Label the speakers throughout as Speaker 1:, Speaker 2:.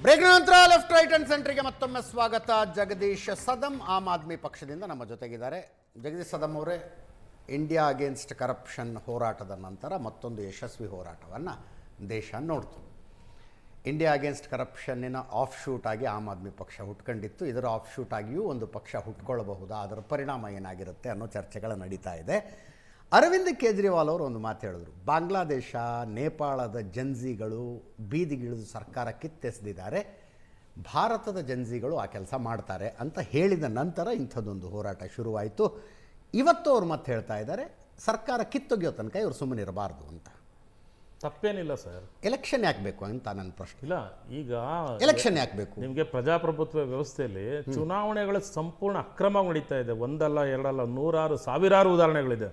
Speaker 1: Break ನಂತರ left right and ಸೆಂಟ್ರಿಗೆ ಮತ್ತೊಮ್ಮೆ ಸ್ವಾಗತ. ಜಗದೀಶ್ ಸದಂ ಆಮ್ ಆದ್ಮಿ ಪಕ್ಷದಿಂದ ನಮ್ಮ ಜೊತೆಗಿದ್ದಾರೆ. ಜಗದೀಶ್ ಸದಂ ಅವರೇ, ಇಂಡಿಯಾ ಅಗೇನ್ಸ್ಟ್ ಕರಪ್ಷನ್ ಹೋರಾಟದ ನಂತರ ಮತ್ತೊಂದು ಯಶಸ್ವಿ ಹೋರಾಟವನ್ನು ದೇಶ ನೋಡ್ತು. ಇಂಡಿಯಾ ಅಗೇನ್ಸ್ಟ್ ಕರಪ್ಷನ್ನಿನ ಆಫ್ ಶೂಟ್ ಆಗಿ ಆಮ್ ಆದ್ಮಿ ಪಕ್ಷ ಹುಟ್ಕೊಂಡಿತ್ತು. ಇದರ ಆಫ್ ಶೂಟ್ ಆಗಿಯೂ ಒಂದು ಪಕ್ಷ ಹುಟ್ಕೊಳ್ಳಬಹುದಾ, ಅದರ ಪರಿಣಾಮ ಏನಾಗಿರುತ್ತೆ ಅನ್ನೋ ಚರ್ಚೆಗಳು ನಡೀತಾ ಇದೆ. ಅರವಿಂದ್ ಕೇಜ್ರಿವಾಲ್ ಅವರು ಒಂದು ಮಾತು ಹೇಳಿದ್ರು, ಬಾಂಗ್ಲಾದೇಶ ನೇಪಾಳದ ಜನ್ಜಿಗಳು ಬೀದಿಗಿಳಿದು ಸರ್ಕಾರ ಕಿತ್ತೆಸೆದಿದ್ದಾರೆ, ಭಾರತದ ಜನ್ಜಿಗಳು ಆ ಕೆಲಸ ಮಾಡ್ತಾರೆ ಅಂತ ಹೇಳಿದ ನಂತರ ಇಂಥದ್ದೊಂದು ಹೋರಾಟ ಶುರುವಾಯಿತು. ಇವತ್ತು ಅವ್ರು ಮತ್ತೆ ಹೇಳ್ತಾ ಇದ್ದಾರೆ, ಸರ್ಕಾರ ಕಿತ್ತೊಗೆಯೋ ತನಕ ಇವರು ಸುಮ್ಮನೆ ಇರಬಾರ್ದು ಅಂತ.
Speaker 2: ತಪ್ಪೇನಿಲ್ಲ ಸರ್.
Speaker 1: ಎಲೆಕ್ಷನ್ ಯಾಕೆ ಬೇಕು ಅಂತ ನನ್ನ ಪ್ರಶ್ನೆ.
Speaker 2: ಇಲ್ಲ, ಈಗ
Speaker 1: ಎಲೆಕ್ಷನ್ ಯಾಕೆ ಬೇಕು?
Speaker 2: ನಿಮಗೆ ಪ್ರಜಾಪ್ರಭುತ್ವ ವ್ಯವಸ್ಥೆಯಲ್ಲಿ ಚುನಾವಣೆಗಳ ಸಂಪೂರ್ಣ ಅಕ್ರಮ ನಡೀತಾ ಇದೆ. ಒಂದಲ್ಲ ಎರಡಲ್ಲ, ನೂರಾರು ಸಾವಿರಾರು ಉದಾಹರಣೆಗಳಿದೆ.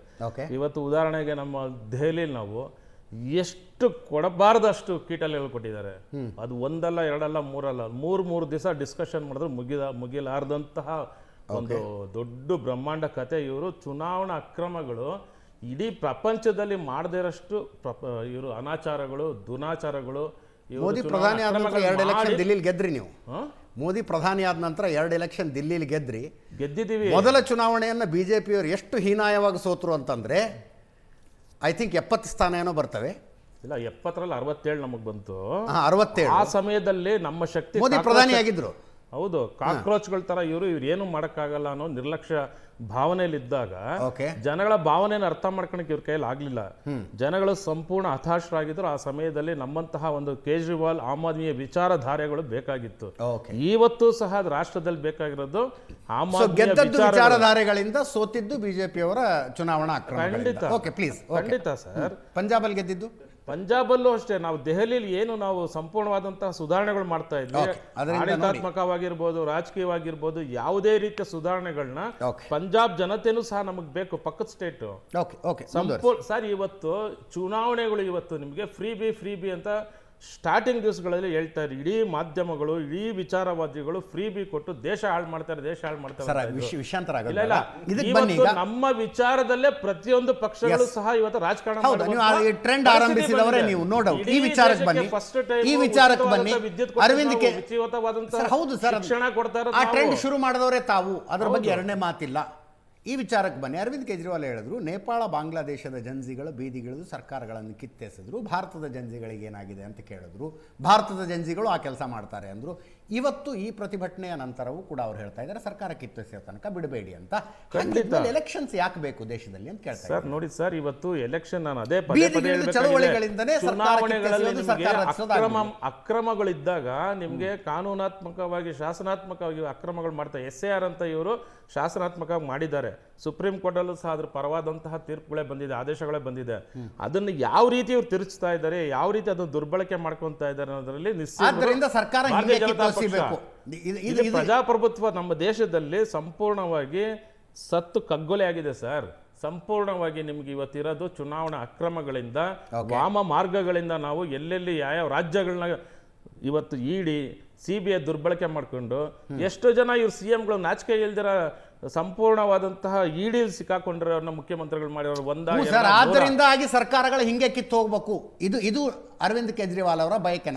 Speaker 2: ಇವತ್ತು ಉದಾಹರಣೆಗೆ ನಮ್ಮ ದೆಹಲಿಯಲ್ಲಿ ನಾವು ಎಷ್ಟು ಕೊಡಬಾರ್ದಷ್ಟು ಕೀಟಲೆಗಳು ಕೊಟ್ಟಿದ್ದಾರೆ. ಅದು ಒಂದಲ್ಲ ಎರಡಲ್ಲ ಮೂರಲ್ಲ, ಮೂರು ದಿವಸ ಡಿಸ್ಕಷನ್ ಮಾಡಿದ್ರೆ ಮುಗಿಲಾರ್ದಂತಹ ಒಂದು ದೊಡ್ಡ ಬ್ರಹ್ಮಾಂಡ ಕತೆ. ಇವರು ಚುನಾವಣಾ ಅಕ್ರಮಗಳು ಇಡೀ ಪ್ರಪಂಚದಲ್ಲಿ ಮಾಡದೇ ಇರೋಷ್ಟು ಇವರು ಅನಾಚಾರಗಳು, ದುನಾಚಾರಗಳು.
Speaker 1: ಮೋದಿ ಪ್ರಧಾನಿ ಆದ ನಂತರ 2 ಎಲೆಕ್ಷನ್ ದಿಲ್ಲಿಲಿ ಗೆದ್ರಿ ನೀವು. ಮೋದಿ ಪ್ರಧಾನಿ ಆದ ನಂತರ 2 ಎಲೆಕ್ಷನ್ ದಿಲ್ಲಿಲಿ ಗೆದ್ದಿದ್ದೀವಿ. ಮೊದಲ ಚುನಾವಣೆಯನ್ನು ಬಿಜೆಪಿಯವರು ಎಷ್ಟು ಹೀನಾಯವಾಗಿ ಸೋತರು ಅಂತಂದ್ರೆ ಐ ಥಿಂಕ್ 70 ಸ್ಥಾನ ಏನೋ ಬರ್ತವೆ.
Speaker 2: ಇಲ್ಲ, 70ರಲ್ಲಿ 67 ನಮಗೆ ಬಂತು.
Speaker 1: 67
Speaker 2: ಆ ಸಮಯದಲ್ಲಿ ನಮ್ಮ ಶಕ್ತಿ
Speaker 1: ಮೋದಿ ಪ್ರಧಾನಿ ಆಗಿದ್ರು.
Speaker 2: ಹೌದು, ಕಾಕ್ರೋಚ್ಗಳ ತರ ಇವರು ಏನು ಮಾಡಕ್ಕಾಗಲ್ಲ ಅನ್ನೋ ನಿರ್ಲಕ್ಷ್ಯ ಭಾವನೆಯಲ್ಲಿದ್ದಾಗ ಜನಗಳ ಭಾವನೆಯನ್ನು ಅರ್ಥ ಮಾಡ್ಕೊಳಕ್ಕೆ ಇವ್ರ ಕೈಯಲ್ಲಿ ಆಗ್ಲಿಲ್ಲ. ಜನಗಳು ಸಂಪೂರ್ಣ ಹತಾಶರಾಗಿದ್ರು. ಆ ಸಮಯದಲ್ಲಿ ನಮ್ಮಂತಹ ಒಂದು ಕೇಜ್ರಿವಾಲ್ ಆಮ್ ಆದ್ಮಿಯ ವಿಚಾರಧಾರೆಗಳು ಬೇಕಾಗಿತ್ತು. ಇವತ್ತು ಸಹ ರಾಷ್ಟ್ರದಲ್ಲಿ ಬೇಕಾಗಿರೋದು ಆಮ್ ಆದ್ಮಿಯ
Speaker 1: ವಿಚಾರಧಾರೆಗಳಿಂದ ಸೋತಿದ್ದು ಬಿಜೆಪಿಯವರ ಚುನಾವಣಾ ಅಕ್ರಮ.
Speaker 2: ಖಂಡಿತ ಸರ್.
Speaker 1: ಪಂಜಾಬಲ್ಲಿ ಗೆದ್ದಿದ್ದು,
Speaker 2: ಪಂಜಾಬಲ್ಲೂ ಅಷ್ಟೇ. ನಾವು ದೆಹಲಿಯಲ್ಲಿ ಏನು ನಾವು ಸಂಪೂರ್ಣವಾದಂತಹ ಸುಧಾರಣೆಗಳು ಮಾಡ್ತಾ ಇದ್ವಿ, ಆಡಳಿತಾತ್ಮಕವಾಗಿರ್ಬೋದು, ರಾಜಕೀಯವಾಗಿರ್ಬೋದು, ಯಾವುದೇ ರೀತಿಯ ಸುಧಾರಣೆಗಳನ್ನ ಪಂಜಾಬ್ ಜನತೆನೂ ಸಹ ನಮಗ್ ಬೇಕು, ಪಕ್ಕದ ಸ್ಟೇಟ್ ಸಂಪೂರ್ಣ. ಸರ್, ಇವತ್ತು ಚುನಾವಣೆಗಳು ಇವತ್ತು ನಿಮಗೆ ಫ್ರೀ ಬಿ ಅಂತ ಸ್ಟಾರ್ಟಿಂಗ್ ದಿವಸಗಳಲ್ಲಿ ಹೇಳ್ತಾ ಇದ್ದಾರೆ. ಇಡೀ ಮಾಧ್ಯಮಗಳು, ಇಡೀ ವಿಚಾರವಾದಿಗಳು ಫ್ರೀ ಬಿ ಕೊಟ್ಟು ದೇಶ ಹಾಳು ಮಾಡ್ತಾರೆ. ನಮ್ಮ ವಿಚಾರದಲ್ಲೇ ಪ್ರತಿಯೊಂದು ಪಕ್ಷಗಳು ಸಹ ಇವತ್ತು ರಾಜಕಾರಣ
Speaker 1: ಟ್ರೆಂಡ್ ಆರಂಭಿಸಿದವರೇ ನೀವು. ನೋಡು, ಈ ವಿಚಾರಕ್ಕೆ ಬನ್ನಿ, ಈ ವಿಚಾರಕ್ಕೆ ಬನ್ನಿ. ಅರವಿಂದ್ ಹೌದು ಸರ್,
Speaker 2: ಶಿಕ್ಷಣ ಕೊಡ್ತಾರೆ.
Speaker 1: ಆ ಟ್ರೆಂಡ್ ಶುರು ಮಾಡಿದವರೇ ತಾವು, ಅದರ ಬಗ್ಗೆ ಎರಡನೇ ಮಾತಿಲ್ಲ. ಈ ವಿಚಾರಕ್ಕೆ ಬನ್ನಿ. ಅರವಿಂದ್ ಕೇಜ್ರಿವಾಲ್ ಹೇಳಿದ್ರು, ನೇಪಾಳ ಬಾಂಗ್ಲಾದೇಶದ ಜನ್ಜಿಗಳು ಬೀದಿಗಿಳಿದು ಸರ್ಕಾರಗಳನ್ನು ಕಿತ್ತೆಸೆದ್ರು, ಭಾರತದ ಜನ್ಜಿಗಳಿಗೆ ಏನಾಗಿದೆ ಅಂತ ಕೇಳಿದ್ರು, ಭಾರತದ ಜನ್ಜಿಗಳು ಆ ಕೆಲಸ ಮಾಡ್ತಾರೆ ಅಂದ್ರು. ಇವತ್ತು ಈ ಪ್ರತಿಭಟನೆಯ ನಂತರವೂ ಕೂಡ ಅವ್ರು ಹೇಳ್ತಾ ಇದ್ದಾರೆ, ಸರ್ಕಾರ ಕಿತ್ತೆಸೆಯೋ ತನಕ ಬಿಡಬೇಡಿ ಅಂತ. ಎಲೆಕ್ಷನ್ಸ್ ಯಾಕೆ ಬೇಕು ದೇಶದಲ್ಲಿ ಅಂತ ಕೇಳ್ತಾರೆ.
Speaker 2: ಸರ್ ನೋಡಿ ಸರ್, ಇವತ್ತು ಎಲೆಕ್ಷನ್ ನಾನು ಅದೇ
Speaker 1: ಚಳವಳಿಗಳಿಂದನೇ
Speaker 2: ಅಕ್ರಮಗಳಿದ್ದಾಗ ನಿಮ್ಗೆ ಕಾನೂನಾತ್ಮಕವಾಗಿ, ಶಾಸನಾತ್ಮಕವಾಗಿ ಅಕ್ರಮಗಳು ಮಾಡ್ತಾರೆ. SIR ಅಂತ ಇವರು ಶಾಸನಾತ್ಮಕವಾಗಿ ಮಾಡಿದ್ದಾರೆ. ಸುಪ್ರೀಂ ಕೋರ್ಟ್ ಅಲ್ಲೂ ಸಹ ಅದ್ರ ಪರವಾದಂತಹ ತೀರ್ಪುಗಳೇ ಬಂದಿದೆ, ಆದೇಶಗಳೇ ಬಂದಿದೆ. ಅದನ್ನು ಯಾವ ರೀತಿ ಇವ್ರು ತಿರುಗಿಸ್ತಾ ಇದ್ದಾರೆ, ಯಾವ ರೀತಿ ಅದನ್ನು ದುರ್ಬಳಕೆ ಮಾಡ್ಕೊಂತಾ ಇದ್ದಾರೆ ಅನ್ನೋದ್ರಲ್ಲಿ ಪ್ರಜಾಪ್ರಭುತ್ವ ನಮ್ಮ ದೇಶದಲ್ಲಿ ಸಂಪೂರ್ಣವಾಗಿ ಸತ್ತು ಕಗ್ಗೊಲೆ ಆಗಿದೆ ಸರ್. ಸಂಪೂರ್ಣವಾಗಿ ನಿಮ್ಗೆ ಇವತ್ತಿರೋದು ಚುನಾವಣಾ ಅಕ್ರಮಗಳಿಂದ, ವಾಮ ಮಾರ್ಗಗಳಿಂದ ನಾವು ಎಲ್ಲೆಲ್ಲಿ ಯಾವ ರಾಜ್ಯಗಳನ್ನ ಇವತ್ತು ಇಡಿ CBI ದುರ್ಬಳಕೆ ಮಾಡ್ಕೊಂಡು ಎಷ್ಟೋ ಜನ ಇವ್ರು CMಗಳು ನಾಚಿಕೆ ಇಲ್ದಿರ ಸಂಪೂರ್ಣವಾದಂತಹ ಇಡಿ ಸಿಕ್ಕಾಕೊಂಡಿರೋ ಮುಖ್ಯಮಂತ್ರಿಗಳು ಮಾಡಿರೋರು
Speaker 1: ಆದ್ದರಿಂದಾಗಿ ಸರ್ಕಾರಗಳು ಹಿಂಗೆ ಕಿತ್ತು ಹೋಗ್ಬೇಕು. ಇದು ಅರವಿಂದ್ ಕೇಜ್ರಿವಾಲ್ ಅವರ ಬಯಕೆ.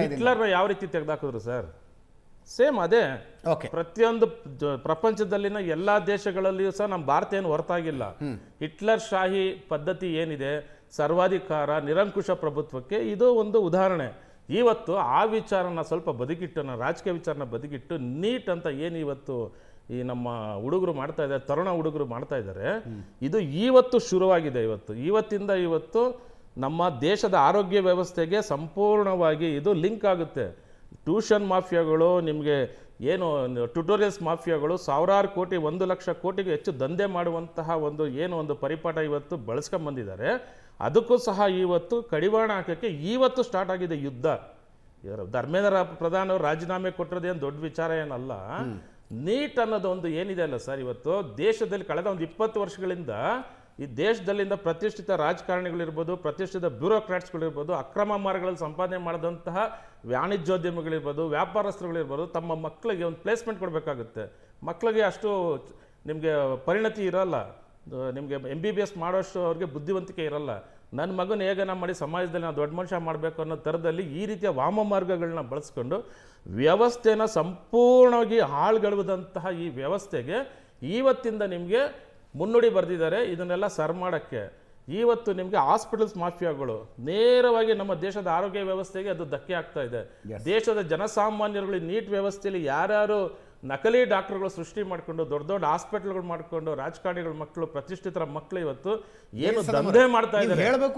Speaker 2: ಹಿಟ್ಲರ್ ಯಾವ ರೀತಿ ತೆಗೆದಾಕಿದ್ರು ಸರ್, ಸೇಮ್ ಅದೇ. ಪ್ರತಿಯೊಂದು ಪ್ರಪಂಚದಲ್ಲಿನ ಎಲ್ಲಾ ದೇಶಗಳಲ್ಲಿಯೂ ಸಹ ನಮ್ಮ ಭಾರತ ಏನು ಹೊರತಾಗಿಲ್ಲ. ಹಿಟ್ಲರ್ ಶಾಹಿ ಪದ್ಧತಿ ಏನಿದೆ, ಸರ್ವಾಧಿಕಾರ, ನಿರಂಕುಶ ಪ್ರಭುತ್ವಕ್ಕೆ ಇದು ಒಂದು ಉದಾಹರಣೆ. ಇವತ್ತು ಆ ವಿಚಾರನ ಸ್ವಲ್ಪ ಬದಿಗಿಟ್ಟು, ರಾಜಕೀಯ ವಿಚಾರನ ಬದಿಗಿಟ್ಟು ನೀಟ್ ಅಂತ ಏನು ಇವತ್ತು ಈ ನಮ್ಮ ಹುಡುಗರು ಮಾಡ್ತಾ ಇದ್ದಾರೆ, ತರುಣ ಹುಡುಗರು ಮಾಡ್ತಾ ಇದ್ದಾರೆ, ಇದು ಇವತ್ತು ಶುರುವಾಗಿದೆ. ಇವತ್ತಿಂದ ಇವತ್ತು ನಮ್ಮ ದೇಶದ ಆರೋಗ್ಯ ವ್ಯವಸ್ಥೆಗೆ ಸಂಪೂರ್ಣವಾಗಿ ಇದು ಲಿಂಕ್ ಆಗುತ್ತೆ. ಟ್ಯೂಷನ್ ಮಾಫಿಯಾಗಳು, ನಿಮಗೆ ಏನು ಟ್ಯುಟೋರಿಯಲ್ಸ್ ಮಾಫಿಯಾಗಳು ಸಾವಿರಾರು ಕೋಟಿ, 1 ಲಕ್ಷ ಕೋಟಿಗೂ ಹೆಚ್ಚು ದಂಧೆ ಮಾಡುವಂತಹ ಒಂದು ಪರಿಪಾಠ ಇವತ್ತು ಬಳಸ್ಕೊಂಡ್ಬಂದಿದ್ದಾರೆ. ಅದಕ್ಕೂ ಸಹ ಇವತ್ತು ಕಡಿವಾಣ ಹಾಕೋಕ್ಕೆ ಇವತ್ತು ಸ್ಟಾರ್ಟ್ ಆಗಿದೆ ಯುದ್ಧ. ಧರ್ಮೇಂದ್ರ ಪ್ರಧಾನ್ ಅವರು ರಾಜೀನಾಮೆ ಕೊಟ್ಟಿರೋದೇನು ದೊಡ್ಡ ವಿಚಾರ ಏನಲ್ಲ. ನೀಟ್ ಅನ್ನೋದು ಏನಿದೆ ಅಲ್ಲ ಸರ್, ಇವತ್ತು ದೇಶದಲ್ಲಿ ಕಳೆದ 20 ವರ್ಷಗಳಿಂದ ಈ ದೇಶದಲ್ಲಿಂದ ಪ್ರತಿಷ್ಠಿತ ರಾಜಕಾರಣಿಗಳಿರ್ಬೋದು, ಪ್ರತಿಷ್ಠಿತ ಬ್ಯೂರೋಕ್ರಾಟ್ಸ್ಗಳಿರ್ಬೋದು, ಅಕ್ರಮ ಮಾರ್ಗಗಳಲ್ಲಿ ಸಂಪಾದನೆ ಮಾಡಿದಂತಹ ವಾಣಿಜ್ಯೋದ್ಯಮಿಗಳಿರ್ಬೋದು, ವ್ಯಾಪಾರಸ್ಥರುಗಳಿರ್ಬೋದು, ತಮ್ಮ ಮಕ್ಕಳಿಗೆ ಒಂದು ಪ್ಲೇಸ್ಮೆಂಟ್ ಕೊಡಬೇಕಾಗುತ್ತೆ. ಮಕ್ಕಳಿಗೆ ಅಷ್ಟು ನಿಮಗೆ ಪರಿಣತಿ ಇರೋಲ್ಲ, ನಿಮಗೆ MBBS ಮಾಡೋಷ್ಟು ಅವ್ರಿಗೆ ಬುದ್ಧಿವಂತಿಕೆ ಇರಲ್ಲ. ನನ್ನ ಮಗನ ಹೇಗನ ಮಾಡಿ ಸಮಾಜದಲ್ಲಿ ನಾವು ದೊಡ್ಡ ಮನುಷ್ಯ ಮಾಡಬೇಕು ಅನ್ನೋ ಥರದಲ್ಲಿ ಈ ರೀತಿಯ ವಾಮ ಮಾರ್ಗಗಳನ್ನ ಬಳಸ್ಕೊಂಡು ವ್ಯವಸ್ಥೆನ ಸಂಪೂರ್ಣವಾಗಿ ಹಾಳ್ಗೆಡುವುದಂತಹ ಈ ವ್ಯವಸ್ಥೆಗೆ ಇವತ್ತಿಂದ ನಿಮಗೆ ಮುನ್ನುಡಿ ಬರೆದಿದ್ದಾರೆ. ಇದನ್ನೆಲ್ಲ ಸರ್ ಮಾಡೋಕ್ಕೆ ಇವತ್ತು ನಿಮಗೆ ಹಾಸ್ಪಿಟಲ್ಸ್ ಮಾಫಿಯಾಗಳು ನೇರವಾಗಿ ನಮ್ಮ ದೇಶದ ಆರೋಗ್ಯ ವ್ಯವಸ್ಥೆಗೆ ಅದು ಧಕ್ಕೆ ಆಗ್ತಾ ಇದೆ. ದೇಶದ ಜನಸಾಮಾನ್ಯರುಗಳು ನೀಟ್ ವ್ಯವಸ್ಥೆಯಲ್ಲಿ ಯಾರ್ಯಾರು ನಕಲಿ ಡಾಕ್ಟರ್ಗಳು ಸೃಷ್ಟಿ ಮಾಡಿಕೊಂಡು ದೊಡ್ಡ ದೊಡ್ಡ ಹಾಸ್ಪಿಟಲ್ಗಳು ಮಾಡಿಕೊಂಡು ರಾಜಕಾರಣಿಗಳ ಮಕ್ಕಳು ಪ್ರತಿಷ್ಠಿತರ ಮಕ್ಕಳು ಇವತ್ತು ಏನು ದಂಧೆ ಮಾಡ್ತಾ ಇದ್ದಾರೆ.
Speaker 1: ನೀವು ಹೇಳಬೇಕು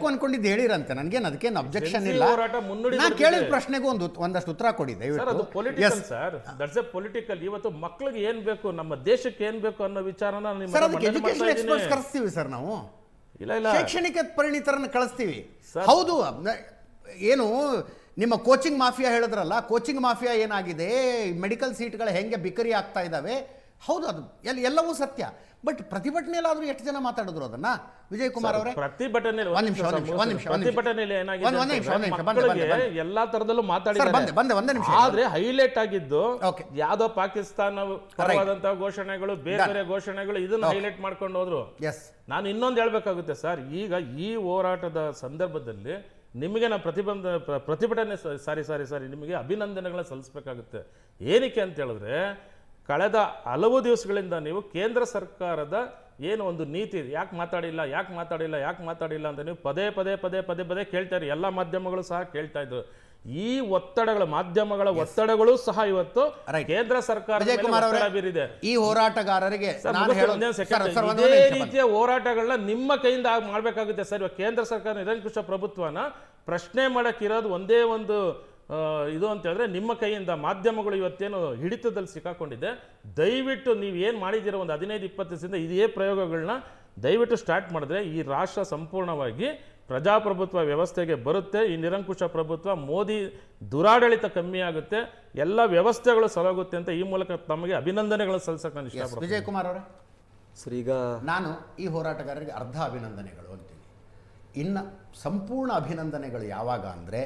Speaker 1: ಅನ್ಕೊಂಡಿದ್ದು ಹೇಳಿರಂತೆ, ನನಗೇನು ಅದಕ್ಕೇನು ಅಬ್ಜೆಕ್ಷನ್ ಇಲ್ಲ. ನಾನು ಕೇಳಿದ ಪ್ರಶ್ನೆಗೂ ಒಂದಷ್ಟು ಉತ್ತರ ಕೊಡಿ ದಯವಿಟ್ಟು.
Speaker 2: ಅದು political sir, that's A political. ಇವತ್ತು ಮಕ್ಕಳಿಗೆ ಏನ್ ಬೇಕು, ನಮ್ಮ ದೇಶಕ್ಕೆ ಏನ್ ಬೇಕು ಅನ್ನೋ ವಿಚಾರನ
Speaker 1: ಎಜುಕೇಶನ್ ಎಕ್ಸ್ಪರ್ಟ್ಸ್ ಕಳಿಸ್ತೀವಿ ಸರ್ ನಾವು.
Speaker 2: ಇಲ್ಲ
Speaker 1: ಶೈಕ್ಷಣಿಕ ಪರಿಣಿತರನ್ನ ಕಳಿಸ್ತೀವಿ. ಹೌದು, ಏನು ನಿಮ್ಮ ಕೋಚಿಂಗ್ ಮಾಫಿಯಾ ಹೇಳಿದ್ರಲ್ಲ, ಕೋಚಿಂಗ್ ಮಾಫಿಯಾ ಏನಾಗಿದೆ, ಮೆಡಿಕಲ್ ಸೀಟ್ಗಳು ಹೆಂಗೆ ಬಿಕರಿ ಆಗ್ತಾ ಇದ್ದಾವೆ, ಹೌದು ಅದು ಎಲ್ಲವೂ ಸತ್ಯ. ಬಟ್ ಪ್ರತಿಭಟನೆಯಲ್ಲಾದ್ರೂ ಎಷ್ಟು ಜನ ಮಾತಾಡಿದ್ರು ಅದನ್ನ? ವಿಜಯ್ ಕುಮಾರ್ ಅವರೇ,
Speaker 2: ಪ್ರತಿಭಟನೆಯಲ್ಲಿ ಎಲ್ಲಾ ತರದಲ್ಲೂ ಮಾತಾಡಿದ್ದಾರೆ. ಆದ್ರೆ ಹೈಲೈಟ್ ಆಗಿದ್ದು ಯಾವ್ದೋ ಪಾಕಿಸ್ತಾನ ಪರವಾದಂತಹ ಘೋಷಣೆಗಳು, ಬೇರೆ ಬೇರೆ ಘೋಷಣೆಗಳು, ಇದನ್ನ ಹೈಲೈಟ್ ಮಾಡ್ಕೊಂಡು ಹೋದ್ರು. ನಾನು ಇನ್ನೊಂದು ಹೇಳ್ಬೇಕಾಗುತ್ತೆ ಸರ್, ಈಗ ಈ ಹೋರಾಟದ ಸಂದರ್ಭದಲ್ಲಿ ನಿಮಗೆ ನಾವು ಪ್ರತಿಭಟನೆ ಸಾರಿ ನಿಮಗೆ ಅಭಿನಂದನೆಗಳನ್ನ ಸಲ್ಲಿಸಬೇಕಾಗುತ್ತೆ. ಏನಕ್ಕೆ ಅಂತ ಹೇಳಿದ್ರೆ, ಕಳೆದ ಹಲವು ದಿವಸಗಳಿಂದ ನೀವು ಕೇಂದ್ರ ಸರ್ಕಾರದ ಏನು ಒಂದು ನೀತಿ ಯಾಕೆ ಮಾತಾಡಿಲ್ಲ ಅಂತ ನೀವು ಪದೇ ಕೇಳ್ತಾರೆ. ಎಲ್ಲ ಮಾಧ್ಯಮಗಳು ಸಹ ಕೇಳ್ತಾ ಇದ್ರು. ಈ ಒತ್ತಡಗಳ ಮಾಧ್ಯಮಗಳ ಒತ್ತಡಗಳು ಸಹ ಇವತ್ತು ಕೇಂದ್ರ ಸರ್ಕಾರ ಬೀರಿದೆ.
Speaker 1: ಈ ಹೋರಾಟಗಾರರಿಗೆ
Speaker 2: ಇದೇ ರೀತಿಯ ಹೋರಾಟಗಳನ್ನ ನಿಮ್ಮ ಕೈಯಿಂದ ಮಾಡ್ಬೇಕಾಗುತ್ತೆ ಸರ್. ಇವಾಗ ಕೇಂದ್ರ ಸರ್ಕಾರ ನಿರಂಕುಶ ಪ್ರಭುತ್ವನ ಪ್ರಶ್ನೆ ಮಾಡಕ್ಕಿರೋದು ಒಂದೇ ಒಂದು ಇದು ಅಂತ ಹೇಳಿದ್ರೆ ನಿಮ್ಮ ಕೈಯಿಂದ. ಮಾಧ್ಯಮಗಳು ಇವತ್ತೇನು ಹಿಡಿತದಲ್ಲಿ ಸಿಕ್ಕಾಕೊಂಡಿದೆ. ದಯವಿಟ್ಟು ನೀವು ಏನು ಮಾಡಿದ್ದೀರೋ ಒಂದು 15-20 ದಿವಸದಿಂದ ಇದೇ ಪ್ರಯೋಗಗಳನ್ನ ದಯವಿಟ್ಟು ಸ್ಟಾರ್ಟ್ ಮಾಡಿದ್ರೆ ಈ ರಾಷ್ಟ್ರ ಸಂಪೂರ್ಣವಾಗಿ ಪ್ರಜಾಪ್ರಭುತ್ವ ವ್ಯವಸ್ಥೆಗೆ ಬರುತ್ತೆ. ಈ ನಿರಂಕುಶ ಪ್ರಭುತ್ವ, ಮೋದಿ ದುರಾಡಳಿತ ಕಮ್ಮಿ ಆಗುತ್ತೆ, ಎಲ್ಲ ವ್ಯವಸ್ಥೆಗಳು ಸಲಗುತ್ತೆ ಅಂತ ಈ ಮೂಲಕ ತಮಗೆ ಅಭಿನಂದನೆಗಳು ಸಲ್ಲಿಸಕ್ಕೆ ನಾನು ಇಷ್ಟಪಡ್ತೀನಿ.
Speaker 1: ವಿಜಯ್ ಕುಮಾರ್ ಅವರೇ
Speaker 3: ಸರ್, ಈಗ ನಾನು
Speaker 1: ಈ ಹೋರಾಟಗಾರರಿಗೆ ಅರ್ಧ ಅಭಿನಂದನೆಗಳು ಅಂತೀನಿ. ಇನ್ನು ಸಂಪೂರ್ಣ ಅಭಿನಂದನೆಗಳು ಯಾವಾಗ ಅಂದರೆ,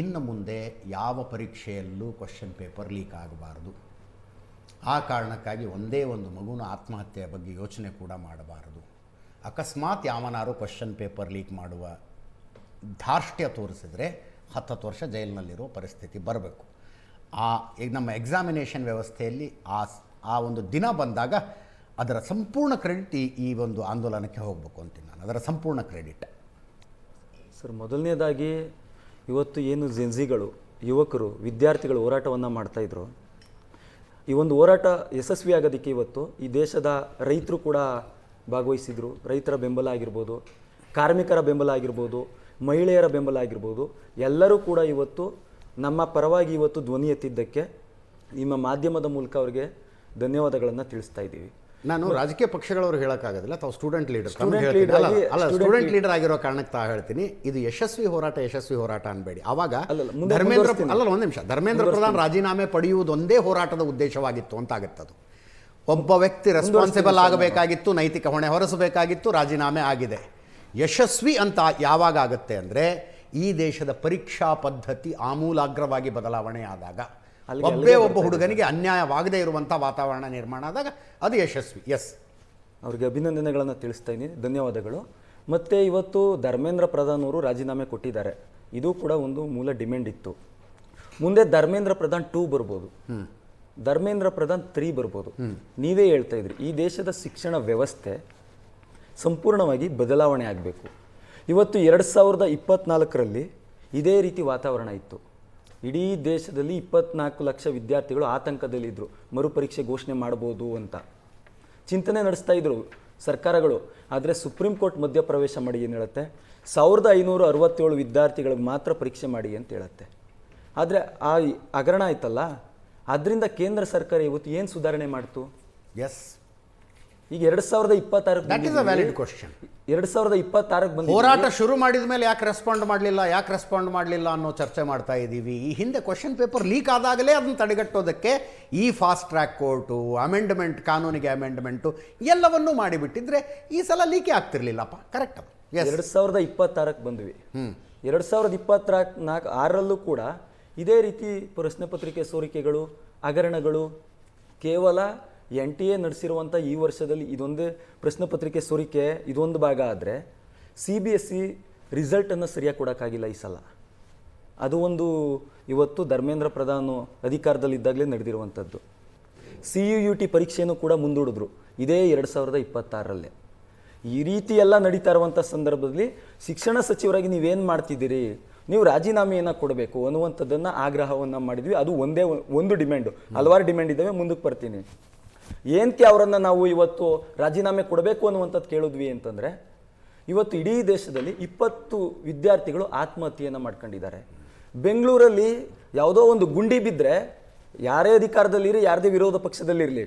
Speaker 1: ಇನ್ನು ಮುಂದೆ ಯಾವ ಪರೀಕ್ಷೆಯಲ್ಲೂ ಕ್ವಶನ್ ಪೇಪರ್ ಲೀಕ್ ಆಗಬಾರ್ದು. ಆ ಕಾರಣಕ್ಕಾಗಿ ಒಂದೇ ಒಂದು ಮಗುನ ಆತ್ಮಹತ್ಯೆಯ ಬಗ್ಗೆ ಯೋಚನೆ ಕೂಡ ಮಾಡಬಾರದು. ಅಕಸ್ಮಾತ್ ಯಾವನಾರು ಕ್ವಶನ್ ಪೇಪರ್ ಲೀಕ್ ಮಾಡುವ ಧಾರ್ಷ್ಟ್ಯ ತೋರಿಸಿದರೆ 10 ವರ್ಷ ಜೈಲಿನಲ್ಲಿರೋ ಪರಿಸ್ಥಿತಿ ಬರಬೇಕು. ಈಗ ನಮ್ಮ ಎಕ್ಸಾಮಿನೇಷನ್ ವ್ಯವಸ್ಥೆಯಲ್ಲಿ ಆ ಒಂದು ದಿನ ಬಂದಾಗ ಅದರ ಸಂಪೂರ್ಣ ಕ್ರೆಡಿಟ್ ಈ ಒಂದು ಆಂದೋಲನಕ್ಕೆ ಹೋಗಬೇಕು ಅಂತೀನಿ ನಾನು, ಅದರ ಸಂಪೂರ್ಣ ಕ್ರೆಡಿಟ್.
Speaker 3: ಸರ್, ಮೊದಲನೇದಾಗಿ ಇವತ್ತು ಏನು ಜೆನ್ಸಿಗಳು, ಯುವಕರು, ವಿದ್ಯಾರ್ಥಿಗಳು ಹೋರಾಟವನ್ನು ಮಾಡ್ತಾಯಿದ್ರು, ಈ ಒಂದು ಹೋರಾಟ ಯಶಸ್ವಿ ಆಗೋದಕ್ಕೆ ಇವತ್ತು ಈ ದೇಶದ ರೈತರು ಕೂಡ ಭಾಗವಹಿಸಿದರು. ರೈತರ ಬೆಂಬಲ ಆಗಿರ್ಬೋದು, ಕಾರ್ಮಿಕರ ಬೆಂಬಲ ಆಗಿರ್ಬೋದು, ಮಹಿಳೆಯರ ಬೆಂಬಲ ಆಗಿರ್ಬೋದು, ಎಲ್ಲರೂ ಕೂಡ ಇವತ್ತು ನಮ್ಮ ಪರವಾಗಿ ಇವತ್ತು ಧ್ವನಿ ಎತ್ತಿದ್ದಕ್ಕೆ ನಿಮ್ಮ ಮಾಧ್ಯಮದ ಮೂಲಕ ಅವರಿಗೆ ಧನ್ಯವಾದಗಳನ್ನು ತಿಳಿಸ್ತಾ ಇದ್ದೀವಿ.
Speaker 1: ನಾನು ರಾಜಕೀಯ ಪಕ್ಷಗಳವರು ಹೇಳೋಕ್ಕಾಗೋದಿಲ್ಲ, ತಾವು ಸ್ಟೂಡೆಂಟ್ ಸ್ಟೂಡೆಂಟ್ ಲೀಡರ್ ಆಗಿರೋ ಕಾರಣಕ್ಕೆ ತಾವು ಹೇಳ್ತೀನಿ, ಇದು ಯಶಸ್ವಿ ಹೋರಾಟ ಅನ್ಬೇಡಿ. ಆವಾಗ ಧರ್ಮೇಂದ್ರ ಪ್ರಧಾನ್ ರಾಜೀನಾಮೆ ಪಡೆಯುವುದೊಂದೇ ಹೋರಾಟದ ಉದ್ದೇಶವಾಗಿತ್ತು ಅಂತಾಗುತ್ತದು. ಒಬ್ಬ ವ್ಯಕ್ತಿ ರೆಸ್ಪಾನ್ಸಿಬಲ್ ಆಗಬೇಕಾಗಿತ್ತು, ನೈತಿಕ ಹೊಣೆ ಹೊರಿಸಬೇಕಾಗಿತ್ತು, ರಾಜೀನಾಮೆ ಆಗಿದೆ. ಯಶಸ್ವಿ ಅಂತ ಯಾವಾಗ ಆಗುತ್ತೆ ಅಂದರೆ, ಈ ದೇಶದ ಪರೀಕ್ಷಾ ಪದ್ಧತಿ ಆಮೂಲಾಗ್ರವಾಗಿ ಬದಲಾವಣೆ ಆದಾಗ, ಒಬ್ಬ ಹುಡುಗನಿಗೆ ಅನ್ಯಾಯವಾಗದೇ ಇರುವಂಥ ವಾತಾವರಣ ನಿರ್ಮಾಣ ಆದಾಗ ಅದು ಯಶಸ್ವಿ.
Speaker 3: ಅವ್ರಿಗೆ ಅಭಿನಂದನೆಗಳನ್ನು ತಿಳಿಸ್ತಾ ಇದ್ದೀನಿ, ಧನ್ಯವಾದಗಳು. ಮತ್ತು ಇವತ್ತು ಧರ್ಮೇಂದ್ರ ಪ್ರಧಾನ್ ಅವರು ರಾಜೀನಾಮೆ ಕೊಟ್ಟಿದ್ದಾರೆ. ಇದು ಕೂಡ ಒಂದು ಮೂಲ ಡಿಮ್ಯಾಂಡ್ ಇತ್ತು. ಮುಂದೆ ಧರ್ಮೇಂದ್ರ ಪ್ರಧಾನ್ 2 ಬರ್ಬೋದು, ಧರ್ಮೇಂದ್ರ ಪ್ರಧಾನ್ 3 ಬರ್ಬೋದು. ನೀವೇ ಹೇಳ್ತಾ ಇದ್ರಿ, ಈ ದೇಶದ ಶಿಕ್ಷಣ ವ್ಯವಸ್ಥೆ ಸಂಪೂರ್ಣವಾಗಿ ಬದಲಾವಣೆ ಆಗಬೇಕು. ಇವತ್ತು 2024ರಲ್ಲಿ ಇದೇ ರೀತಿ ವಾತಾವರಣ ಇತ್ತು. ಇಡೀ ದೇಶದಲ್ಲಿ 24 ಲಕ್ಷ ವಿದ್ಯಾರ್ಥಿಗಳು ಆತಂಕದಲ್ಲಿದ್ದರು, ಮರುಪರೀಕ್ಷೆ ಘೋಷಣೆ ಮಾಡ್ಬೋದು ಅಂತ ಚಿಂತನೆ ನಡೆಸ್ತಾ ಇದ್ರು ಸರ್ಕಾರಗಳು. ಆದರೆ ಸುಪ್ರೀಂ ಕೋರ್ಟ್ ಮಧ್ಯಪ್ರವೇಶ ಮಾಡಿ ಏನು ಹೇಳುತ್ತೆ, 1567 ವಿದ್ಯಾರ್ಥಿಗಳಿಗೆ ಮಾತ್ರ ಪರೀಕ್ಷೆ ಮಾಡಿ ಅಂತ ಹೇಳುತ್ತೆ. ಆದರೆ ಆ ಹಗರಣ ಆಯ್ತಲ್ಲ, ಅದರಿಂದ ಕೇಂದ್ರ ಸರ್ಕಾರ ಇವತ್ತು ಏನು ಸುಧಾರಣೆ ಮಾಡ್ತು? ಈಗ 2026 ಬಂದು
Speaker 1: ಹೋರಾಟ ಶುರು ಮಾಡಿದ ಮೇಲೆ ಯಾಕೆ ರೆಸ್ಪಾಂಡ್ ಮಾಡಲಿಲ್ಲ ಅನ್ನೋ ಚರ್ಚೆ ಮಾಡ್ತಾ ಇದ್ದೀವಿ. ಈ ಹಿಂದೆ ಕ್ವಶನ್ ಪೇಪರ್ ಲೀಕ್ ಆದಾಗಲೇ ಅದನ್ನು ತಡೆಗಟ್ಟೋದಕ್ಕೆ ಈ ಫಾಸ್ಟ್ ಟ್ರ್ಯಾಕ್ ಕೋರ್ಟು, ಅಮೆಂಡ್ಮೆಂಟ್, ಕಾನೂನಿಗೆ ಅಮೆಂಡ್ಮೆಂಟು ಎಲ್ಲವನ್ನೂ ಮಾಡಿಬಿಟ್ಟಿದ್ರೆ ಈ ಸಲ ಲೀಕೇ ಆಗ್ತಿರ್ಲಿಲ್ಲಪ್ಪ. ಕರೆಕ್ಟ್.
Speaker 3: 2026 ಬಂದ್ವಿ. 2024 ಕೂಡ ಇದೇ ರೀತಿ ಪ್ರಶ್ನೆ ಪತ್ರಿಕೆ ಸೋರಿಕೆಗಳು, ಹಗರಣಗಳು, ಕೇವಲ NTA ನಡೆಸಿರುವಂಥ ಈ ವರ್ಷದಲ್ಲಿ ಇದೊಂದೇ ಪ್ರಶ್ನೆ ಪತ್ರಿಕೆ ಸೋರಿಕೆ ಇದೊಂದು ಭಾಗ ಆದರೆ, CBSE ರಿಸಲ್ಟನ್ನು ಸರಿಯಾಗಿ ಕೊಡೋಕ್ಕಾಗಿಲ್ಲ ಈ ಸಲ. ಅದು ಒಂದು ಇವತ್ತು ಧರ್ಮೇಂದ್ರ ಪ್ರಧಾನ್ ಅಧಿಕಾರದಲ್ಲಿದ್ದಾಗಲೇ ನಡೆದಿರುವಂಥದ್ದು. CUET ಪರೀಕ್ಷೆಯನ್ನು ಕೂಡ ಮುಂದೂಡಿದ್ರು ಇದೇ 2026ರಲ್ಲೇ. ಈ ರೀತಿ ಎಲ್ಲ ನಡೀತಾ ಇರುವಂಥ ಸಂದರ್ಭದಲ್ಲಿ ಶಿಕ್ಷಣ ಸಚಿವರಾಗಿ ನೀವೇನು ಮಾಡ್ತಿದ್ದೀರಿ, ನೀವು ರಾಜೀನಾಮೆಯನ್ನು ಕೊಡಬೇಕು ಅನ್ನುವಂಥದ್ದನ್ನು ಆಗ್ರಹವನ್ನು ಮಾಡಿದ್ವಿ. ಅದು ಒಂದು ಡಿಮ್ಯಾಂಡು, ಹಲವಾರು ಡಿಮ್ಯಾಂಡ್ ಇದ್ದಾವೆ, ಮುಂದಕ್ಕೆ ಬರ್ತೀನಿ. ಏನಕ್ಕೆ ಅವರನ್ನು ನಾವು ಇವತ್ತು ರಾಜೀನಾಮೆ ಕೊಡಬೇಕು ಅನ್ನುವಂಥದ್ದು ಕೇಳಿದ್ವಿ ಅಂತಂದರೆ, ಇವತ್ತು ಇಡೀ ದೇಶದಲ್ಲಿ 20 ವಿದ್ಯಾರ್ಥಿಗಳು ಆತ್ಮಹತ್ಯೆಯನ್ನು ಮಾಡ್ಕೊಂಡಿದ್ದಾರೆ. ಬೆಂಗಳೂರಲ್ಲಿ ಯಾವುದೋ ಒಂದು ಗುಂಡಿ ಬಿದ್ದರೆ ಯಾರೇ ಅಧಿಕಾರದಲ್ಲಿರಲಿ, ಯಾರದೇ ವಿರೋಧ ಪಕ್ಷದಲ್ಲಿರಲಿ,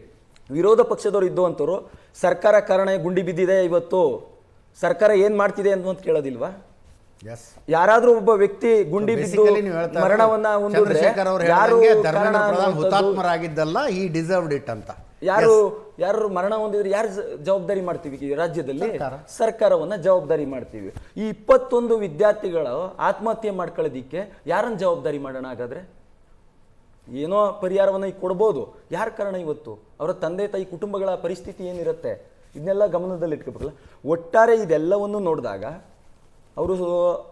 Speaker 3: ವಿರೋಧ ಪಕ್ಷದವರು ಇದ್ದುವಂಥವ್ರು ಸರ್ಕಾರ ಕಾರಣ ಗುಂಡಿ ಬಿದ್ದಿದೆ, ಇವತ್ತು ಸರ್ಕಾರ ಏನು ಮಾಡ್ತಿದೆ ಅಂತ ಕೇಳೋದಿಲ್ವಾ? ಯಾರಾದ್ರೂ ಒಬ್ಬ ವ್ಯಕ್ತಿ ಗುಂಡಿ ಬಿದ್ದು ಮರಣವನ್ನ ಹೊಂದಿದ್ರೆ ಯಾರು
Speaker 1: ಹುತಾತ್ಮರಾಗಿದ್ದಲ್ಲ, ಈ ಡಿಸರ್ವ್ಡ್ ಇಟ್ ಅಂತ
Speaker 3: ಯಾರು ಮರಣ ಹೊಂದಿದ್ರೆ ಯಾರು ಜವಾಬ್ದಾರಿ ಮಾಡ್ತೀವಿ? ರಾಜ್ಯದಲ್ಲಿ ಸರ್ಕಾರವನ್ನ ಜವಾಬ್ದಾರಿ ಮಾಡ್ತೀವಿ. ಈ 21 ವಿದ್ಯಾರ್ಥಿಗಳು ಆತ್ಮಹತ್ಯೆ ಮಾಡ್ಕೊಳ್ಳೋದಿಕ್ಕೆ ಯಾರನ್ನ ಜವಾಬ್ದಾರಿ ಮಾಡೋಣ? ಹಾಗಾದ್ರೆ ಏನೋ ಪರಿಹಾರವನ್ನ ಈಗ ಕೊಡ್ಬೋದು, ಯಾರ ಕಾರಣ? ಇವತ್ತು ಅವರ ತಂದೆ ತಾಯಿ ಕುಟುಂಬಗಳ ಪರಿಸ್ಥಿತಿ ಏನಿರುತ್ತೆ ಇದನ್ನೆಲ್ಲ ಗಮನದಲ್ಲಿ ಇಟ್ಕೋಬೇಕಲ್ಲ. ಒಟ್ಟಾರೆ ಇದೆಲ್ಲವನ್ನು ನೋಡಿದಾಗ ಅವರು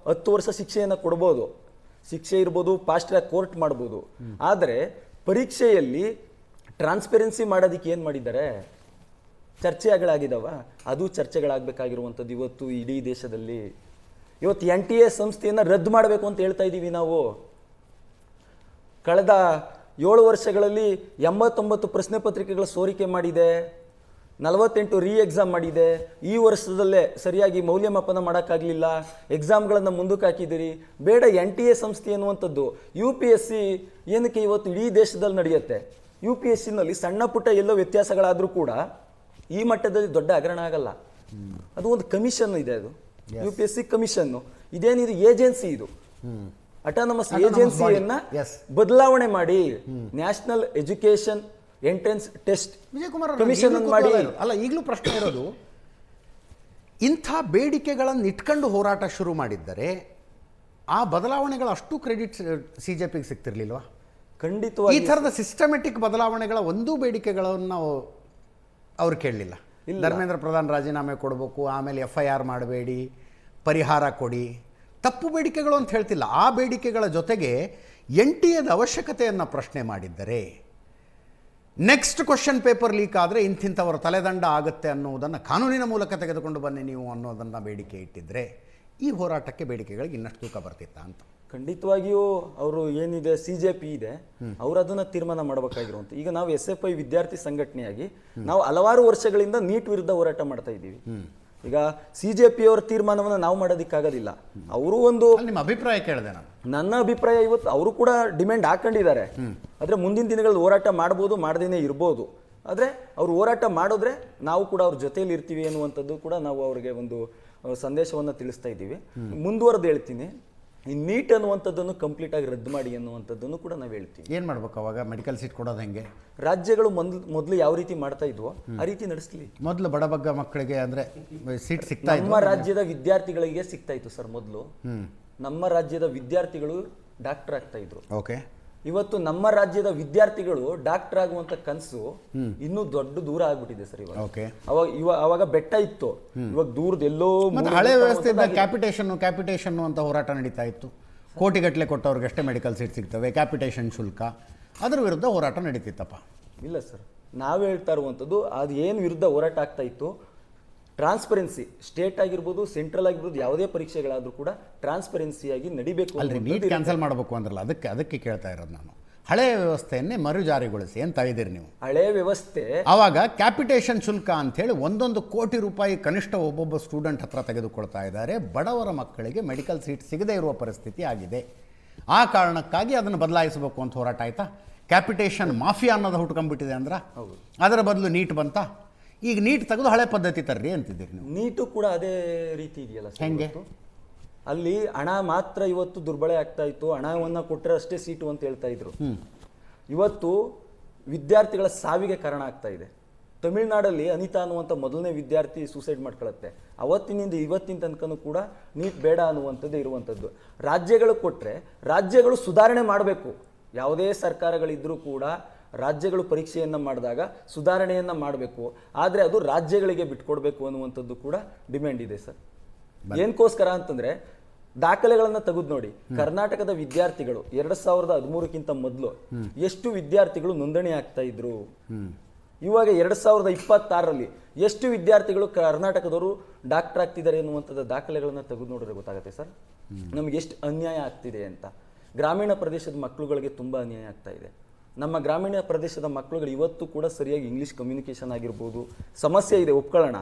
Speaker 3: 10 ವರ್ಷ ಶಿಕ್ಷೆಯನ್ನು ಕೊಡ್ಬೋದು, ಶಿಕ್ಷೆ ಇರ್ಬೋದು, ಫಾಸ್ಟ್ ಟ್ರ್ಯಾಕ್ ಕೋರ್ಟ್ ಮಾಡ್ಬೋದು. ಆದರೆ ಪರೀಕ್ಷೆಯಲ್ಲಿ ಟ್ರಾನ್ಸ್ಪರೆನ್ಸಿ ಮಾಡೋದಕ್ಕೆ ಏನು ಮಾಡಿದ್ದಾರೆ? ಚರ್ಚೆಗಳಾಗಿದ್ದಾವ? ಅದು ಚರ್ಚೆಗಳಾಗಬೇಕಾಗಿರುವಂಥದ್ದು ಇವತ್ತು ಇಡೀ ದೇಶದಲ್ಲಿ. ಇವತ್ತು NTA ಸಂಸ್ಥೆಯನ್ನು ರದ್ದು ಮಾಡಬೇಕು ಅಂತ ಹೇಳ್ತಾ ಇದ್ದೀವಿ ನಾವು. ಕಳೆದ 7 ವರ್ಷಗಳಲ್ಲಿ 89 ಪ್ರಶ್ನೆ ಪತ್ರಿಕೆಗಳ ಸೋರಿಕೆ ಮಾಡಿದೆ, 48 ಎಕ್ಸಾಮ್ ಮಾಡಿದೆ. ಈ ವರ್ಷದಲ್ಲೇ ಸರಿಯಾಗಿ ಮೌಲ್ಯಮಾಪನ ಮಾಡೋಕ್ಕಾಗಲಿಲ್ಲ, ಎಕ್ಸಾಮ್ಗಳನ್ನು ಮುಂದಕ್ಕೆ ಹಾಕಿದ್ದೀರಿ. ಬೇಡ, NTA ಸಂಸ್ಥೆ ಅನ್ನುವಂಥದ್ದು UPSC ಏನಕ್ಕೆ ಇವತ್ತು ಇಡೀ ದೇಶದಲ್ಲಿ ನಡೆಯುತ್ತೆ? UPSCನಲ್ಲಿ ಸಣ್ಣ ಪುಟ್ಟ ಎಲ್ಲೋ ವ್ಯತ್ಯಾಸಗಳಾದರೂ ಕೂಡ ಈ ಮಟ್ಟದಲ್ಲಿ ದೊಡ್ಡ ಹಗರಣ ಆಗಲ್ಲ. ಅದು ಒಂದು ಕಮಿಷನ್ ಇದೆ, ಅದು UPSC ಕಮಿಷನ್ನು. ಇದೇನಿದು ಏಜೆನ್ಸಿ, ಇದು ಅಟಾನಮಸ್ ಏಜೆನ್ಸಿಯನ್ನ ಬದಲಾವಣೆ ಮಾಡಿ national education entrance test commission ಮಾಡಿ.
Speaker 1: ಅಲ್ಲ, ಈಗಲೂ ಪ್ರಶ್ನೆ ಇರೋದು, ಇಂಥ ಬೇಡಿಕೆಗಳನ್ನು ಇಟ್ಕೊಂಡು ಹೋರಾಟ ಶುರು ಮಾಡಿದ್ದರೆ ಆ ಬದಲಾವಣೆಗಳ ಅಷ್ಟು ಕ್ರೆಡಿಟ್ CJPಗೆ ಸಿಗ್ತಿರ್ಲಿಲ್ವಾ?
Speaker 3: ಖಂಡಿತವಾಗಿ
Speaker 1: ಈ ಥರದ ಸಿಸ್ಟಮೆಟಿಕ್ ಬದಲಾವಣೆಗಳ ಒಂದೂ ಬೇಡಿಕೆಗಳನ್ನು ಅವ್ರು ಕೇಳಲಿಲ್ಲ. ಧರ್ಮೇಂದ್ರ ಪ್ರಧಾನ್ ರಾಜೀನಾಮೆ ಕೊಡಬೇಕು, ಆಮೇಲೆ FIR ಮಾಡಬೇಡಿ, ಪರಿಹಾರ ಕೊಡಿ, ತಪ್ಪು ಬೇಡಿಕೆಗಳು ಅಂತ ಹೇಳ್ತಿಲ್ಲ. ಆ ಬೇಡಿಕೆಗಳ ಜೊತೆಗೆ NTAದ ಅವಶ್ಯಕತೆಯನ್ನು ಪ್ರಶ್ನೆ ಮಾಡಿದ್ದರೆ, ನೆಕ್ಸ್ಟ್ ಕ್ವಶನ್ ಪೇಪರ್ ಲೀಕ್ ಆದರೆ ಇಂಥವರ ತಲೆದಂಡ ಆಗುತ್ತೆ ಅನ್ನೋದನ್ನು ಕಾನೂನಿನ ಮೂಲಕ ತೆಗೆದುಕೊಂಡು ಬನ್ನಿ ನೀವು ಅನ್ನೋದನ್ನು ಬೇಡಿಕೆ ಇಟ್ಟಿದ್ರೆ ಈ ಹೋರಾಟಕ್ಕೆ ಬೇಡಿಕೆಗಳಿಗೆ ಇನ್ನಷ್ಟು ತೂಕ ಬರ್ತಿತ್ತ ಅಂತ.
Speaker 3: ಖಂಡಿತವಾಗಿಯೂ ಅವರು ಏನಿದೆ CJP ಇದೆ, ಅವರು ಅದನ್ನು ತೀರ್ಮಾನ ಮಾಡಬೇಕಾಗಿರುವಂಥ. ಈಗ ನಾವು SFI ವಿದ್ಯಾರ್ಥಿ ಸಂಘಟನೆಯಾಗಿ ನಾವು ಹಲವಾರು ವರ್ಷಗಳಿಂದ ನೀಟ್ ವಿರುದ್ಧ ಹೋರಾಟ ಮಾಡ್ತಾ ಇದ್ದೀವಿ. ಈಗ CJP ಅವರ ತೀರ್ಮಾನವನ್ನು ನಾವು ಮಾಡೋದಕ್ಕಾಗೋದಿಲ್ಲ. ಅವರು ಒಂದು
Speaker 1: ನಿಮ್ಮ ಅಭಿಪ್ರಾಯ ಕೇಳಿದೆ ನಾನು.
Speaker 3: ನನ್ನ ಅಭಿಪ್ರಾಯ, ಇವತ್ತು ಅವರು ಕೂಡ ಡಿಮ್ಯಾಂಡ್ ಹಾಕೊಂಡಿದ್ದಾರೆ. ಆದರೆ ಮುಂದಿನ ದಿನಗಳಲ್ಲಿ ಹೋರಾಟ ಮಾಡ್ಬೋದು, ಮಾಡದೇನೆ ಇರ್ಬೋದು. ಆದರೆ ಅವರು ಹೋರಾಟ ಮಾಡಿದ್ರೆ ನಾವು ಕೂಡ ಅವ್ರ ಜೊತೆಯಲ್ಲಿ ಇರ್ತೀವಿ ಅನ್ನುವಂಥದ್ದು ಕೂಡ ನಾವು ಅವರಿಗೆ ಒಂದು ಸಂದೇಶವನ್ನು ತಿಳಿಸ್ತಾ ಇದ್ದೀವಿ. ಮುಂದುವರೆದು ಹೇಳ್ತೀನಿ, ಈ ನೀಟ್ ಅನ್ನುವಂಥದ್ದನ್ನು ಕಂಪ್ಲೀಟ್ ಆಗಿ ರದ್ದು ಮಾಡಿ ಅನ್ನುವಂಥದ್ದನ್ನು ಕೂಡ ನಾವು ಹೇಳ್ತೀವಿ.
Speaker 1: ಏನು ಮಾಡ್ಬೇಕು ಅವಾಗ? ಮೆಡಿಕಲ್ ಸೀಟ್ ಕೊಡೋದು ಹೆಂಗೆ?
Speaker 3: ರಾಜ್ಯಗಳು ಮೊದಲು ಯಾವ ರೀತಿ ಮಾಡ್ತಾ ಇದ್ವೋ ಆ ರೀತಿ ನಡೆಸಲಿ.
Speaker 1: ಮೊದಲು ಬಡಬಗ್ಗ ಮಕ್ಕಳಿಗೆ ಅಂದರೆ ಸೀಟ್ ಸಿಗ್ತಾ ಇತ್ತು.
Speaker 3: ನಮ್ಮ ರಾಜ್ಯದ ವಿದ್ಯಾರ್ಥಿಗಳಿಗೆ ಸಿಗ್ತಾ ಇತ್ತು ಸರ್ ಮೊದಲು. ನಮ್ಮ ರಾಜ್ಯದ ವಿದ್ಯಾರ್ಥಿಗಳು ಡಾಕ್ಟರ್ ಆಗ್ತಾ ಇದ್ರು.
Speaker 1: ಓಕೆ,
Speaker 3: ಇವತ್ತು ನಮ್ಮ ರಾಜ್ಯದ ವಿದ್ಯಾರ್ಥಿಗಳು ಡಾಕ್ಟರ್ ಆಗುವಂತ ಕನಸು ಇನ್ನೂ ದೂರ ಆಗ್ಬಿಟ್ಟಿದೆ ಸರ್. ಅವಾಗ ಬೆಟ್ಟ ಇತ್ತು, ಇವಾಗ ದೂರದ ಎಲ್ಲೋ.
Speaker 1: ಹಳೆ ವ್ಯವಸ್ಥೆಯಿಂದ ಕ್ಯಾಪಿಟೇಷನ್ ಅಂತ ಹೋರಾಟ ನಡೀತಾ ಇತ್ತು. ಕೋಟಿಗಟ್ಟಲೆ ಕೊಟ್ಟವ್ರಿಗೆ ಅಷ್ಟೇ ಮೆಡಿಕಲ್ ಸೀಟ್ ಸಿಗ್ತವೆ, ಕ್ಯಾಪಿಟೇಷನ್ ಶುಲ್ಕ, ಅದರ ವಿರುದ್ಧ ಹೋರಾಟ ನಡೀತಿತ್ತಪ್ಪ.
Speaker 3: ಇಲ್ಲ ಸರ್, ನಾವು ಹೇಳ್ತಾ ಇರುವಂಥದ್ದು ಅದು ಏನು ವಿರುದ್ಧ ಹೋರಾಟ ಆಗ್ತಾ ಇತ್ತು, ಟ್ರಾನ್ಸ್ಪರೆನ್ಸಿ. ಸ್ಟೇಟ್ ಆಗಿರ್ಬೋದು, ಸೆಂಟ್ರಲ್ ಆಗಿರ್ಬೋದು, ಯಾವುದೇ ಪರೀಕ್ಷೆಗಳಾದರೂ ಕೂಡ ಟ್ರಾನ್ಸ್ಪರೆನ್ಸಿಯಾಗಿ ನಡಿಬೇಕು.
Speaker 1: ಅಲ್ರಿ, ನೀಟ್ ಕ್ಯಾನ್ಸಲ್ ಮಾಡಬೇಕು ಅಂದ್ರಲ್ಲ, ಅದಕ್ಕೆ ಕೇಳ್ತಾ ಇರೋದು ನಾನು. ಹಳೆ ವ್ಯವಸ್ಥೆಯನ್ನೇ ಮರುಜಾರಿಗೊಳಿಸಿ ಅಂತ ಇದ್ದೀರಿ ನೀವು.
Speaker 3: ಹಳೆ ವ್ಯವಸ್ಥೆ
Speaker 1: ಆವಾಗ ಕ್ಯಾಪಿಟೇಷನ್ ಶುಲ್ಕ ಅಂಥೇಳಿ 1 ಕೋಟಿ ರೂಪಾಯಿ ಕನಿಷ್ಠ ಒಬ್ಬೊಬ್ಬ ಸ್ಟೂಡೆಂಟ್ ಹತ್ರ ತೆಗೆದುಕೊಳ್ತಾ ಇದ್ದಾರೆ. ಬಡವರ ಮಕ್ಕಳಿಗೆ ಮೆಡಿಕಲ್ ಸೀಟ್ ಸಿಗದೇ ಇರುವ ಪರಿಸ್ಥಿತಿ ಆಗಿದೆ. ಆ ಕಾರಣಕ್ಕಾಗಿ ಅದನ್ನು ಬದಲಾಯಿಸಬೇಕು ಅಂತ ಹೋರಾಟ ಆಯ್ತಾ? ಕ್ಯಾಪಿಟೇಷನ್ ಮಾಫಿಯಾ ಅನ್ನೋದು ಹುಟ್ಕೊಂಡ್ಬಿಟ್ಟಿದೆ ಅಂದ್ರೆ ಅದರ ಬದಲು ನೀಟ್ ಬಂತ. ಈಗ ನೀಟ್ ತೆಗೆದು ಹಳೆ ಪದ್ಧತಿ ತರ್ರಿ ಅಂತಿದ್ದೀರಿ ನೀವು.
Speaker 3: ನೀಟು ಕೂಡ ಅದೇ ರೀತಿ ಇದೆಯಲ್ಲ
Speaker 1: ಹೆಂಗೆ?
Speaker 3: ಅಲ್ಲಿ ಹಣ ಮಾತ್ರ ಇವತ್ತು ದುರ್ಬಳಕೆ ಆಗ್ತಾ ಇತ್ತು. ಹಣವನ್ನು ಕೊಟ್ಟರೆ ಅಷ್ಟೇ ಸೀಟು ಅಂತ ಹೇಳ್ತಾ ಇದ್ರು. ಇವತ್ತು ವಿದ್ಯಾರ್ಥಿಗಳ ಸಾವಿಗೆ ಕಾರಣ ಆಗ್ತಾ ಇದೆ. ತಮಿಳುನಾಡಲ್ಲಿ ಅನಿತಾ ಅನ್ನುವಂಥ ಮೊದಲನೇ ವಿದ್ಯಾರ್ಥಿ ಸೂಸೈಡ್ ಮಾಡ್ಕೊಳ್ಳುತ್ತೆ. ಅವತ್ತಿನಿಂದ ಇವತ್ತಿನ ತನಕನೂ ಕೂಡ ನೀಟ್ ಬೇಡ ಅನ್ನುವಂಥದ್ದು ಇರುವಂಥದ್ದು. ರಾಜ್ಯಗಳು ಕೊಟ್ಟರೆ ರಾಜ್ಯಗಳು ಸುಧಾರಣೆ ಮಾಡಬೇಕು. ಯಾವುದೇ ಸರ್ಕಾರಗಳಿದ್ರೂ ಕೂಡ ರಾಜ್ಯಗಳು ಪರೀಕ್ಷೆಯನ್ನು ಮಾಡಿದಾಗ ಸುಧಾರಣೆಯನ್ನು ಮಾಡಬೇಕು. ಆದರೆ ಅದು ರಾಜ್ಯಗಳಿಗೆ ಬಿಟ್ಕೊಡ್ಬೇಕು ಅನ್ನುವಂಥದ್ದು ಕೂಡ ಡಿಮ್ಯಾಂಡ್ ಇದೆ ಸರ್. ಏನಕ್ಕೋಸ್ಕರ ಅಂತಂದ್ರೆ ದಾಖಲೆಗಳನ್ನ ತೆಗೆದು ನೋಡಿ. ಕರ್ನಾಟಕದ ವಿದ್ಯಾರ್ಥಿಗಳು 2013ಕ್ಕಿಂತ ಮೊದಲು ಎಷ್ಟು ವಿದ್ಯಾರ್ಥಿಗಳು ನೋಂದಣಿ ಆಗ್ತಾ ಇದ್ರು, ಇವಾಗ 2026ರಲ್ಲಿ ಎಷ್ಟು ವಿದ್ಯಾರ್ಥಿಗಳು ಕರ್ನಾಟಕದವರು ಡಾಕ್ಟರ್ ಆಗ್ತಿದ್ದಾರೆ ಎನ್ನುವಂಥದ್ದು ದಾಖಲೆಗಳನ್ನ ತೆಗೆದು ನೋಡಿದ್ರೆ ಗೊತ್ತಾಗುತ್ತೆ ಸರ್ ನಮ್ಗೆ ಎಷ್ಟು ಅನ್ಯಾಯ ಆಗ್ತಿದೆ ಅಂತ. ಗ್ರಾಮೀಣ ಪ್ರದೇಶದ ಮಕ್ಕಳುಗಳಿಗೆ ತುಂಬಾ ಅನ್ಯಾಯ ಆಗ್ತಾ ಇದೆ. ನಮ್ಮ ಗ್ರಾಮೀಣ ಪ್ರದೇಶದ ಮಕ್ಕಳುಗಳು ಇವತ್ತು ಕೂಡ ಸರಿಯಾಗಿ ಇಂಗ್ಲಿಷ್ ಕಮ್ಯುನಿಕೇಶನ್ ಆಗಿರ್ಬೋದು ಸಮಸ್ಯೆ ಇದೆ, ಒಪ್ಕೊಳ್ಳೋಣ,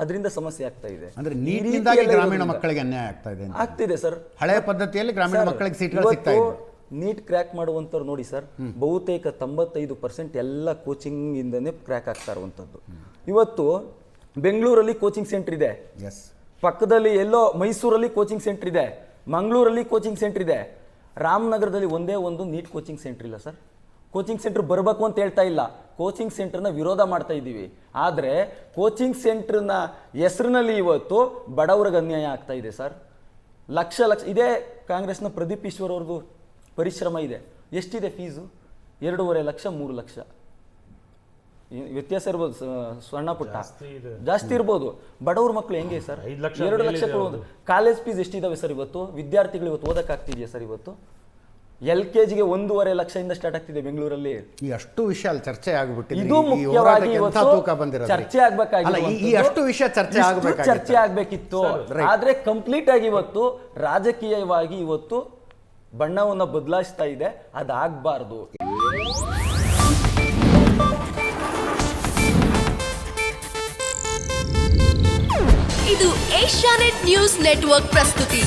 Speaker 3: ಅದರಿಂದ ಸಮಸ್ಯೆ ಆಗ್ತಾ ಇದೆ.
Speaker 1: ಅಂದ್ರೆ ನೀಟ್ನಿಂದಾಗಿ ಗ್ರಾಮೀಣ ಮಕ್ಕಳಿಗೆ ಅನ್ಯಾಯ ಆಗ್ತಾ ಇದೆ
Speaker 3: ಆಗ್ತಿದೆ ಸರ್.
Speaker 1: ಹಳೆಯ ಪದ್ಧತಿಯಲ್ಲಿ ಗ್ರಾಮೀಣ ಮಕ್ಕಳಿಗೆ ಸೀಟ್ಗಳು ಸಿಗ್ತಾ ಇದೆ.
Speaker 3: ನೀಟ್ ಕ್ರ್ಯಾಕ್ ಮಾಡುವಂಥವ್ರು ನೋಡಿ ಸರ್, ಬಹುತೇಕ 95% ಎಲ್ಲ ಕೋಚಿಂಗ್ ಇಂದನೇ ಕ್ರ್ಯಾಕ್ ಆಗ್ತಾ ಇರುವಂಥದ್ದು. ಇವತ್ತು ಬೆಂಗಳೂರಲ್ಲಿ ಕೋಚಿಂಗ್ ಸೆಂಟರ್ ಇದೆ, ಪಕ್ಕದಲ್ಲಿ ಎಲ್ಲೋ ಮೈಸೂರಲ್ಲಿ ಕೋಚಿಂಗ್ ಸೆಂಟರ್ ಇದೆ, ಮಂಗಳೂರಲ್ಲಿ ಕೋಚಿಂಗ್ ಸೆಂಟರ್ ಇದೆ, ರಾಮನಗರದಲ್ಲಿ ಒಂದೇ ಒಂದು ನೀಟ್ ಕೋಚಿಂಗ್ ಸೆಂಟರ್ ಇಲ್ಲ ಸರ್. ಕೋಚಿಂಗ್ ಸೆಂಟರ್ ಬರಬೇಕು ಅಂತ ಹೇಳ್ತಾ ಇಲ್ಲ, ಕೋಚಿಂಗ್ ಸೆಂಟರ್ನ ವಿರೋಧ ಮಾಡ್ತಾ ಇದ್ದೀವಿ. ಆದರೆ ಕೋಚಿಂಗ್ ಸೆಂಟರ್ನ ಹೆಸರಿನಲ್ಲಿ ಇವತ್ತು ಬಡವರಿಗೆ ಅನ್ಯಾಯ ಆಗ್ತಾ ಇದೆ ಸರ್. ಲಕ್ಷ ಇದೇ ಕಾಂಗ್ರೆಸ್ನ ಪ್ರದೀಪ್ ಈಶ್ವರ್ ಅವ್ರದ್ದು ಪರಿಶ್ರಮ ಇದೆ. ಎಷ್ಟಿದೆ ಫೀಸು? 2.5 ಲಕ್ಷ 3 ಲಕ್ಷ, ವ್ಯತ್ಯಾಸ ಇರ್ಬೋದು, ಸಣ್ಣ ಪುಟ್ಟ ಜಾಸ್ತಿ ಇರ್ಬೋದು. ಬಡವ್ರ ಮಕ್ಕಳು ಹೆಂಗೆ ಸರ್ 2 ಲಕ್ಷ ಕೊಡೋದು? ಕಾಲೇಜ್ ಫೀಸ್ ಎಷ್ಟಿದಾವೆ ಸರ್ ಇವತ್ತು? ವಿದ್ಯಾರ್ಥಿಗಳು ಇವತ್ತು ಓದಕ್ಕಾಗ್ತಿದೆಯಾ ಸರ್? ಇವತ್ತು LKGಗೆ 1.5 ಲಕ್ಷದಿಂದ ಸ್ಟಾರ್ಟ್ ಆಗ್ತಿದೆ ಬೆಂಗಳೂರಲ್ಲಿ.
Speaker 1: ಈ ಅಷ್ಟು ವಿಷಯ ಅಲ್ಲಿ ಚರ್ಚೆ ಆಗ್ಬಿಟ್ಟಿದೆ.
Speaker 3: ಇದು ಮುಖ್ಯವಾಗಿ ಚರ್ಚೆ
Speaker 1: ಈ ಅಷ್ಟು ವಿಷಯ
Speaker 3: ಚರ್ಚೆ ಆಗ್ಬೇಕಿತ್ತು. ಆದ್ರೆ ಕಂಪ್ಲೀಟ್ ಆಗಿ ಇವತ್ತು ರಾಜಕೀಯವಾಗಿ ಇವತ್ತು ಬಣ್ಣವನ್ನ ಬದಲಾಯಿಸ್ತಾ ಇದೆ, ಅದಾಗಬಾರ್ದು.
Speaker 4: ಇದು ಏಷ್ಯಾನೆಟ್ ನ್ಯೂಸ್ ನೆಟ್ವರ್ಕ್ ಪ್ರಸ್ತುತಿ.